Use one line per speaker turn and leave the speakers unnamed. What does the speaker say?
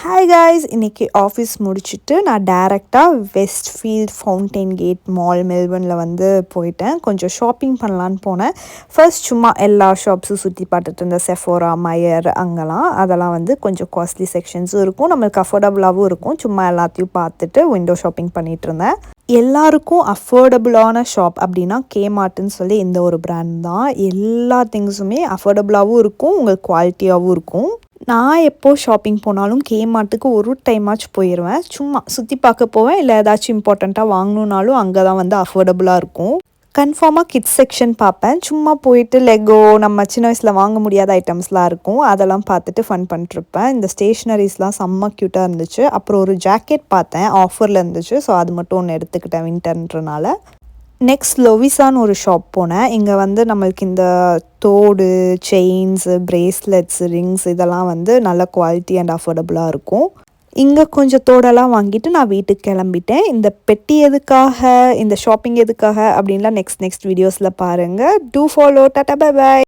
Hi guys, இன்றைக்கி office முடிச்சுட்டு நான் டேரெக்டாக வெஸ்ட்ஃபீல்ட் ஃபவுண்டைன் கேட் மால் மெல்பர்னில் வந்து போயிட்டேன். கொஞ்சம் ஷாப்பிங் பண்ணலான்னு போனேன். ஃபர்ஸ்ட் சும்மா எல்லா ஷாப்ஸும் சுற்றி பார்த்துட்டு இருந்தேன். செஃபோரா, மயர், அதெல்லாம் வந்து கொஞ்சம் காஸ்ட்லி செக்ஷன்ஸும் இருக்கும், நம்மளுக்கு அஃபோர்டபுளாகவும் இருக்கும். சும்மா எல்லாத்தையும் பார்த்துட்டு விண்டோ ஷாப்பிங் பண்ணிகிட்டு இருந்தேன். எல்லாருக்கும் அஃபோர்டபுளான ஷாப் அப்படின்னா கேமார்ட்னு சொல்லி இந்த ஒரு பிராண்ட் தான். எல்லா திங்ஸுமே அஃபோர்டபுளாகவும் இருக்கும், உங்களுக்கு குவாலிட்டியாகவும் இருக்கும். நான் எப்போது ஷாப்பிங் போனாலும் கேமார்ட்டுக்கு ஒரு டைமாச்சும் போயிடுவேன். சும்மா சுற்றி பார்க்க போவேன், இல்லை ஏதாச்சும் இம்பார்ட்டண்ட்டாக வாங்கணுன்னாலும் அங்கே தான் வந்து அஃபோர்டபுளாக இருக்கும். கன்ஃபார்மாக கிட்ஸ் செக்ஷன் பார்ப்பேன். சும்மா போயிட்டு லெகோ, நம்ம சின்ன வயசில் வாங்க முடியாத ஐட்டம்ஸ்லாம் இருக்கும், அதெல்லாம் பார்த்துட்டு ஃபன் பண்ணிட்டுருப்பேன். இந்த ஸ்டேஷ்னரிஸ்லாம் செம்ம க்யூட்டாக இருந்துச்சு. அப்புறம் ஒரு ஜாக்கெட் பார்த்தேன், ஆஃபரில் இருந்துச்சு. ஸோ அது மட்டும் ஒன்று எடுத்துக்கிட்டேன் வின்டர்ன்றனால. நெக்ஸ்ட் லொவிசான்னு ஒரு ஷாப் போனேன். இங்கே வந்து நம்மளுக்கு இந்த தோடு, செயின்ஸு, பிரேஸ்லெட்ஸ், ரிங்ஸ் இதெல்லாம் வந்து நல்ல குவாலிட்டி அண்ட் அஃபோர்டபுளாக இருக்கும். இங்கே கொஞ்சம் தோடெல்லாம் வாங்கிட்டு நான் வீட்டுக்கு கிளம்பிட்டேன். இந்த பெட்டி எதுக்காக, இந்த ஷாப்பிங் எதுக்காக அப்படின்லாம் நெக்ஸ்ட் வீடியோஸில் பாருங்கள். Do follow. Tata, bye bye.